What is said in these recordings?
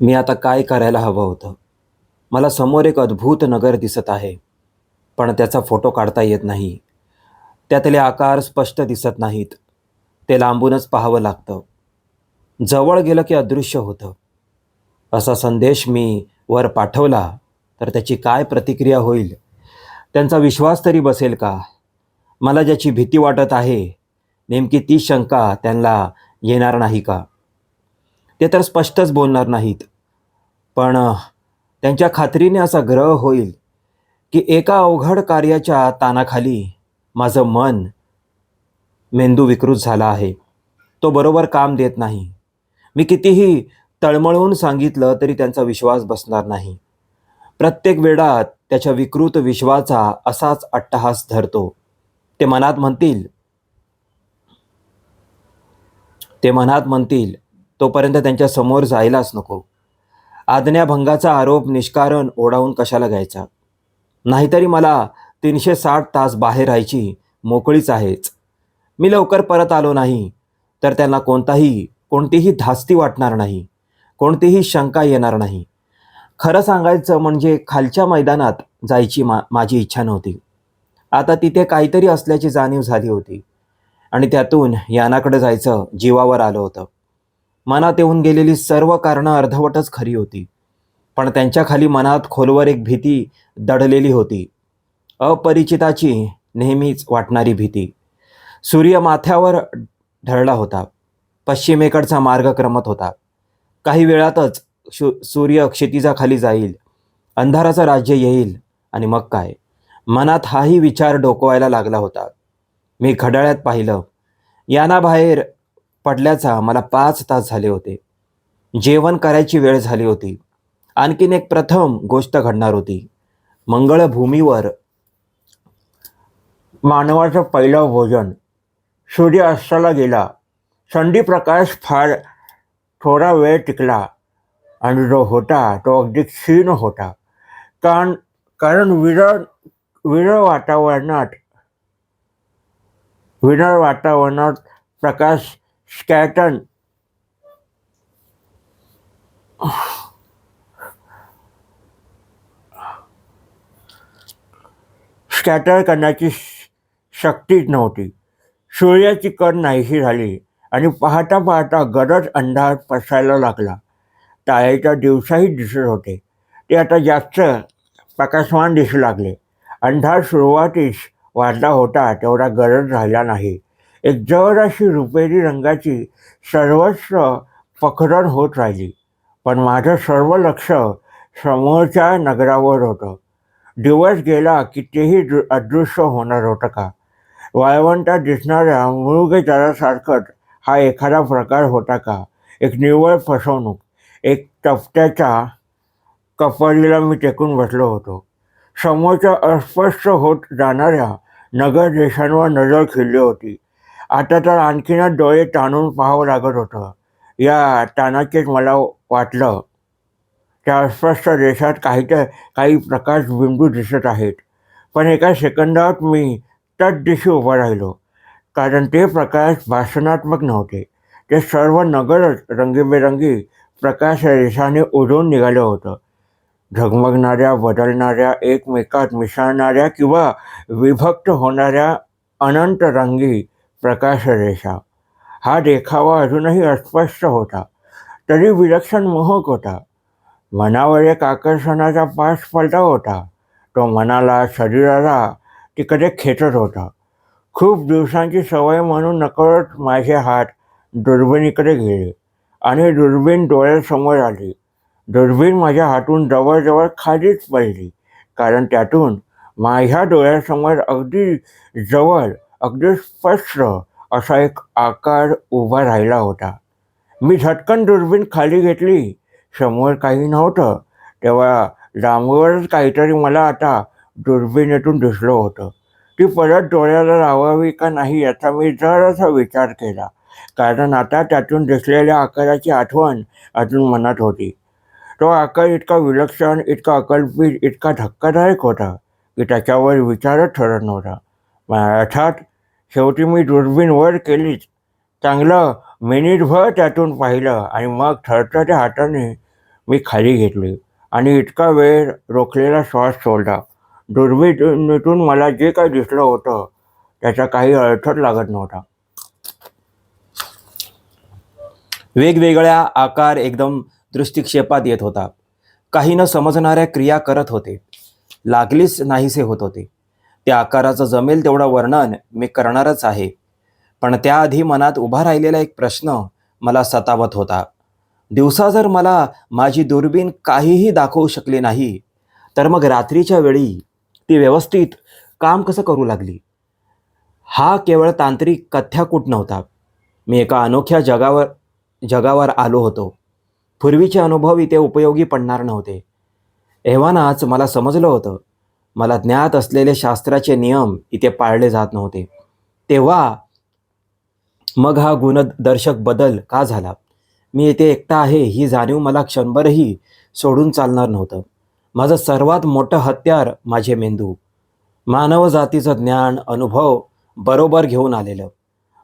मी आता काय करायला हवं होतं? मला समोर एक अद्भुत नगर दिसत आहे, पण त्याचा फोटो काढता येत नाही. त्यातले आकार स्पष्ट दिसत नाहीत. ते लांबूनच पाहावं लागतं. जवळ गेलं की अदृश्य होतं. असा संदेश मी वर पाठवला, तर त्याची काय प्रतिक्रिया होईल? त्यांचा विश्वास तरी बसेल का? मला ज्याची भीती वाटत आहे, नेमकी ती शंका त्यांना येणार नाही का? ते तर स्पष्टच बोलणार नाहीत. पण त्यांच्या खात्रीने असा ग्रह होईल, की एका अवघड कार्याच्या ताणाखाली माझं मन, मेंदू विकृत झाला आहे. तो बरोबर काम देत नाही. मी कितीही तळमळून सांगितलं तरी त्यांचा विश्वास बसणार नाही. प्रत्येक वेळा त्याच्या विकृत विश्वाचा असाच अट्टहास धरतो. ते मनात म्हणतील ते मनात म्हणतील, तोपर्यंत त्यांच्या समोर जायलाच नको. आज्ञाभंगाचा आरोप निष्कारण ओढावून कशाला घ्यायचा? नाहीतरी मला 360 तास बाहेर राहायची मोकळीच आहेच. मी लवकर परत आलो नाही, तर त्यांना कोणतीही धास्ती वाटणार नाही. कोणतीही शंका येणार नाही. खरं सांगायचं म्हणजे खालच्या मैदानात जायची माझी इच्छा नव्हती. आता तिथे काहीतरी असल्याची जाणीव झाली होती आणि त्यातून यानाकडे जायचं जीवावर आलं होतं. मनात येऊन गेलेली सर्व कारणं अर्धवटच खरी होती. पण त्यांच्या खाली मनात खोलवर एक भीती दडलेली होती. अपरिचिताची नेहमीच वाटणारी भीती. सूर्य माथ्यावर ढळला होता. पश्चिमेकडचा मार्ग क्रमत होता. काही वेळातच सूर्य क्षितिजाखाली जाईल. अंधाराचं राज्य येईल आणि मग काय? मनात हाही विचार डोकवायला लागला होता. मी घड्याळात पाहिलं. यानाबाहेर पडल्याचा मला 5 तास झाले होते. जेवण करायची वेळ झाली होती. आणखीन एक प्रथम गोष्ट घडणार होती. मंगळभूमीवर मानवाचं पहिलं भोजन. सूर्य अस्ताला गेला. संधी फार थोडा वेळ टिकला आणि जो होता तो अगदी क्षीण होता. कारण कारण विरळ विरळ वातावरणात विरळ वातावरणात प्रकाश स्कॅटन स्कॅटर करण्याची शक्तीच नव्हती. सूर्याची कड नाहीशी झाली आणि पाहता पाहता गडद अंधार पसरायला लागला. टाळ्याच्या दिवसाही दिसत होते. ते आता जास्त प्रकाशमान दिसू लागले. अंधार सुरुवातीस वाढला होता तेवढा गडद राहिला नाही. एक जड अशी रुपेरी रंगाची सर्वस्व पखरण होत राहिली. पण माझं सर्व लक्ष समोरच्या नगरावर होतं. दिवस गेला की तेही अदृश्य होणार होतं का? वाळवंटात दिसणाऱ्या मृगजळासारखंच हा एखादा प्रकार होता का? एक निव्वळ फसवणूक. एक टप्प्याच्या कपारीला मी टेकून बसलो होतो. समोरच्या अस्पष्ट होत जाणाऱ्या नगर देशांवर नजर खिळली होती. आता तर आणखीनच डोळे ताणून पाहावं लागत होतं. या ताणाचेच मला वाटलं, त्या अस्पष्ट देशात काही प्रकाशबिंदू दिसत आहेत. पण एका सेकंदात मी तटदिशी उभा राहिलो. कारण ते प्रकाश भाषणात्मक नव्हते. ते सर्व नगरच रंगीबेरंगी प्रकाश रेषाने उडून निघालं होतं. झगमगणाऱ्या, बदलणाऱ्या, एकमेकात मिसळणाऱ्या किंवा विभक्त होणाऱ्या अनंत रंगी प्रकाशरेषा. हा देखावा अजूनही अस्पष्ट होता, तरी विलक्षण मोहक होता. मनावर एक आकर्षणाचा पास पडला होता. तो मनाला, शरीराला तिकडे खेचत होता. खूप दिवसांची सवय म्हणून नकळत माझे हात दुर्बिणीकडे गेले आणि दुर्बीण डोळ्यासमोर आली. दुर्बीण माझ्या हातून जवळजवळ खालीच पडली, कारण त्यातून माझ्या डोळ्यासमोर अगदी जवळ, अगदी स्पष्ट असा एक आकार उभा राहिला होता. मी झटकन दुर्बीण खाली घेतली. समोर काही नव्हतं. तेव्हा लांबवरच काहीतरी मला आता दुर्बिणीतून दिसलं होतं. ती परत डोळ्याला लावावी का नाही याचा मी जरासा विचार केला, कारण आता त्यातून दिसलेल्या आकाराची आठवण अजून मनात होती. तो आकार इतका विलक्षण, इतका अकल्पित, इतका धक्कादायक होता की त्याच्यावर विचारच ठरत नव्हता. अर्थात शेवटी मी दुर्बीण वर केलीच. चांगलं मिनिटभर त्यातून पाहिलं आणि मग थरथरत्या हाताने मी खाली घेतली आणि इतका वेळ रोखलेला श्वास सोडला. दुर्बिणीतून मला जे काही दिसलं होतं त्याचा काही अर्थच लागत नव्हता. वेगवेगळ्या आकार एकदम दृष्टिक्षेपात येत होता. काही न समजणाऱ्या क्रिया करत होते. लागलीच नाहीसे होत होते. त्या आकाराचं जमेल तेवढं वर्णन मी करणारच आहे. पण त्याआधी मनात उभा राहिलेला एक प्रश्न मला सतावत होता. दिवसा जर मला माझी दुर्बीण काहीही दाखवू शकली नाही, तर मग रात्रीच्या वेळी ती व्यवस्थित काम कसं करू लागली? हा केवळ तांत्रिक कथ्याकूट नव्हता. मी एका अनोख्या जगावर आलो होतो. पूर्वीचे अनुभव इथे उपयोगी पडणार नव्हते. एव्हानाच मला समजलं होतं, मला ज्ञात असलेले शास्त्राचे नियम इथे पाळले जात नव्हते. तेव्हा मग हा गुणदर्शक बदल का झाला? मी इथे एकटा आहे ही जाणीव मला क्षणभरही सोडून चालणार नव्हतं. माझं सर्वात मोठं हत्यार माझे मेंदू. मानवजातीचं ज्ञान, अनुभव बरोबर घेऊन आलेलं.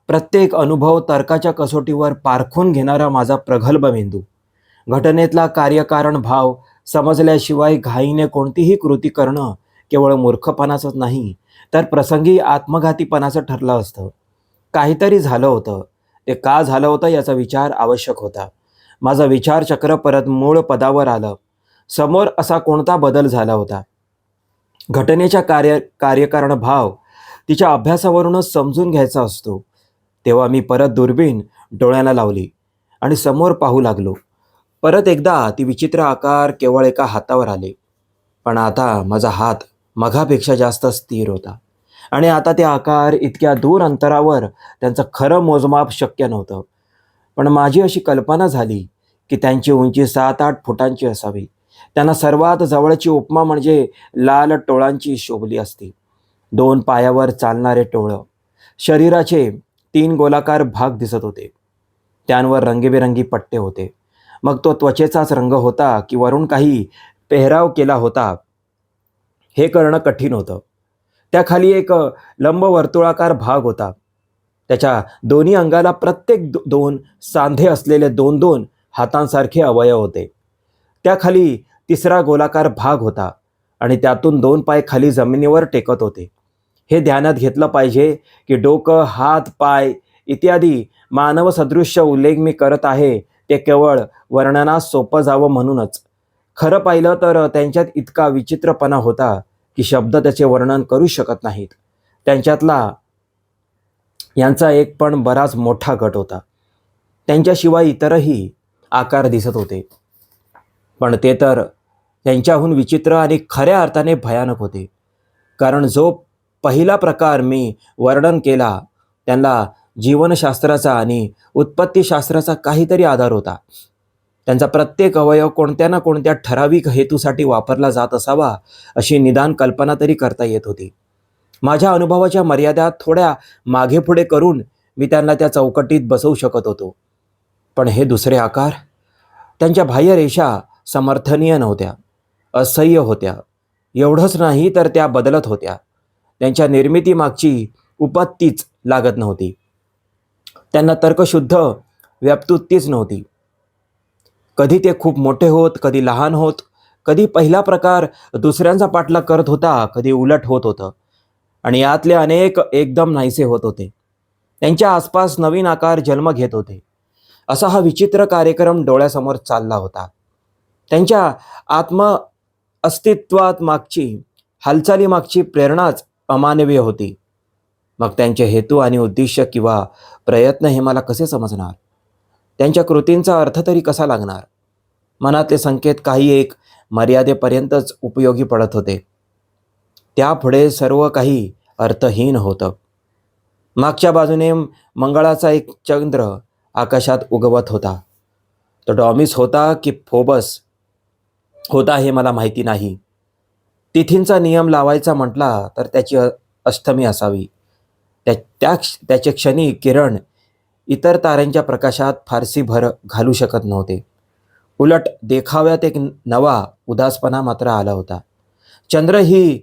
प्रत्येक अनुभव तर्काच्या कसोटीवर पारखून घेणारा माझा प्रगल्भ मेंदू. घटनेतला कार्यकारण भाव समजल्याशिवाय घाईने कोणतीही कृती करणं केवळ मूर्खपणाचंच नाही, तर प्रसंगी आत्मघातीपणाचं ठरलं असतं. काहीतरी झालं होतं. ते का झालं होतं याचा विचार आवश्यक होता. माझं विचारचक्र परत मूळ पदावर आलं. समोर असा कोणता बदल झाला होता? घटनेच्या कार्यकारण भाव तिच्या अभ्यासावरूनच समजून घ्यायचा असतो. तेव्हा मी परत दुर्बीण डोळ्याला लावली आणि समोर पाहू लागलो. परत एकदा ती विचित्र आकार केवळ एका हातावर आले. पण आता माझा हात मघापेक्षा जास्त स्थिर होता आणि आता ते आकार इतक्या दूर अंतरावर त्यांचं खरं मोजमाप शक्य नव्हतं. पण माझी अशी कल्पना झाली की त्यांची उंची 7-8 फुटांची असावी. त्यांना सर्वात जवळची उपमा म्हणजे लाल टोळांची शोभली असती. 2 पायावर चालणारे टोळं. शरीराचे 3 गोलाकार भाग दिसत होते. त्यांवर रंगीबेरंगी पट्टे होते. मग तो त्वचेचाच रंग होता की वरून काही पेहराव केला होता हे करणं कठीण होतं. त्याखाली एक लंबवर्तुळाकार भाग होता. त्याच्या दोन्ही अंगाला प्रत्येक 2 सांधे असलेले 2-2 हातांसारखे अवयव होते. त्याखाली तिसरा गोलाकार भाग होता आणि त्यातून 2 पाय खाली जमिनीवर टेकत होते. हे ध्यानात घेतलं पाहिजे की डोकं, हात, पाय इत्यादी मानवसदृश्य उल्लेख मी करत आहे ते केवळ वर्णनास सोपं जावं म्हणूनच. खरं पाहिलं तर त्यांच्यात इतका विचित्रपणा होता की शब्द त्याचे वर्णन करू शकत नाहीत. त्यांच्यातला यांचा एक पण बराच मोठा गट होता. त्यांच्याशिवाय इतरही आकार दिसत होते. पण ते तर त्यांच्याहून विचित्र आणि खऱ्या अर्थाने भयानक होते. कारण जो पहिला प्रकार मी वर्णन केला त्यांना जीवनशास्त्राचा आणि उत्पत्तीशास्त्राचा काहीतरी आधार होता. त्यांचा प्रत्येक अवयव कोणत्या ना कोणत्या ठराविक हेतूसाठी वापरला जात असावा अशी निदान कल्पना तरी करता येत होती. माझ्या अनुभवाच्या मर्यादा थोड्या मागे पुढे करून मी त्यांना त्या चौकटीत बसवू शकत होतो. पण हे दुसरे आकार, त्यांच्या बाह्यरेषा समर्थनीय नव्हत्या, असह्य होत्या. एवढंच नाही तर त्या बदलत होत्या. त्यांच्या निर्मितीमागची उपत्तीच लागत नव्हती. त्यांना तर्कशुद्ध व्याप्तुत्तीच नव्हती. कधी ते खूप मोठे होत, कधी लहान होत, कधी पहिला प्रकार दुसऱ्यांचा पाठलाग करत होता, कधी उलट होत होतं आणि यातले अनेक एकदम नाहीसे होत होते. त्यांच्या आसपास नवीन आकार जन्म घेत होते. असा हा विचित्र कार्यक्रम डोळ्यासमोर चालला होता. त्यांच्या आत्म अस्तित्वात मागची हालचालीमागची प्रेरणाच अमानवीय होती. मग त्यांचे हेतू आणि उद्दिष्य किंवा प्रयत्न हे मला कसे समजणार? त्यांच्या कृतींचा अर्थ तरी कसा लागणार? मनातले संकेत काही एक मर्यादेपर्यंतच उपयोगी पडत होते. त्यापुढे सर्व काही अर्थहीन होतं. मागच्या बाजूने मंगळाचा एक चंद्र आकाशात उगवत होता. तो डॉमिस होता की फोबस होता हे मला माहिती नाही. तिथींचा नियम लावायचा म्हटला तर त्याची अष्टमी असावी. त्याचे क्षणी किरण इतर ताऱ्यांच्या प्रकाशात फारसी भर घालू शकत नव्हते. उलट देखाव्यात एक नवा उदासपणा मात्र आला होता. चंद्र ही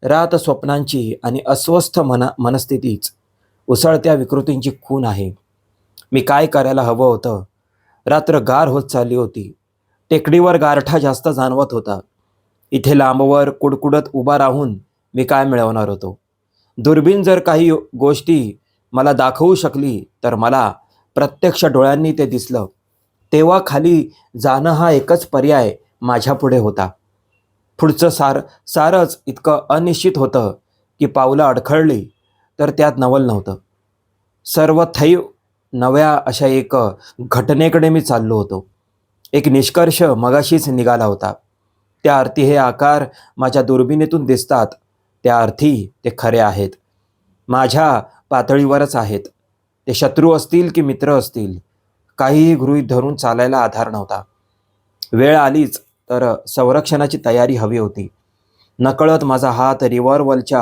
रात स्वप्नांची आणि अस्वस्थ मनस्थितीच उसळत्या विकृतींची खून आहे. मी काय करायला हवं होतं? रात्र गार होत चालली होती. टेकडीवर गारठा जास्त जाणवत होता. इथे लांबवर कुडकुडत उभा राहून मी काय मिळवणार होतो. दुर्बीण जर काही गोष्टी मला दाखवू शकली तर मला प्रत्यक्ष डोळ्यांनी ते दिसलं. तेव्हा खाली जाणं हा एकच पर्याय माझ्यापुढे होता. पुढचं सारंच इतकं अनिश्चित होतं की पावलं अडखळली तर त्यात नवल नव्हतं. सर्व थैव नव्या अशा एक घटनेकडे मी चाललो होतो. एक निष्कर्ष मगाशीच निघाला होता. त्या अर्थी हे आकार माझ्या दुर्बिणीतून दिसतात, त्या अर्थी ते खरे आहेत. माझ्या पातळीवरच आहेत. ते शत्रू असतील की मित्र असतील, काहीही गृहीत धरून चालायला आधार नव्हता. वेळ आलीच तर संरक्षणाची तयारी हवी होती. नकळत माझा हात रिव्हॉल्वरच्या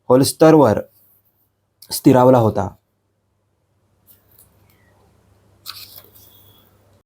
होल्स्टरवर स्थिरावला होता.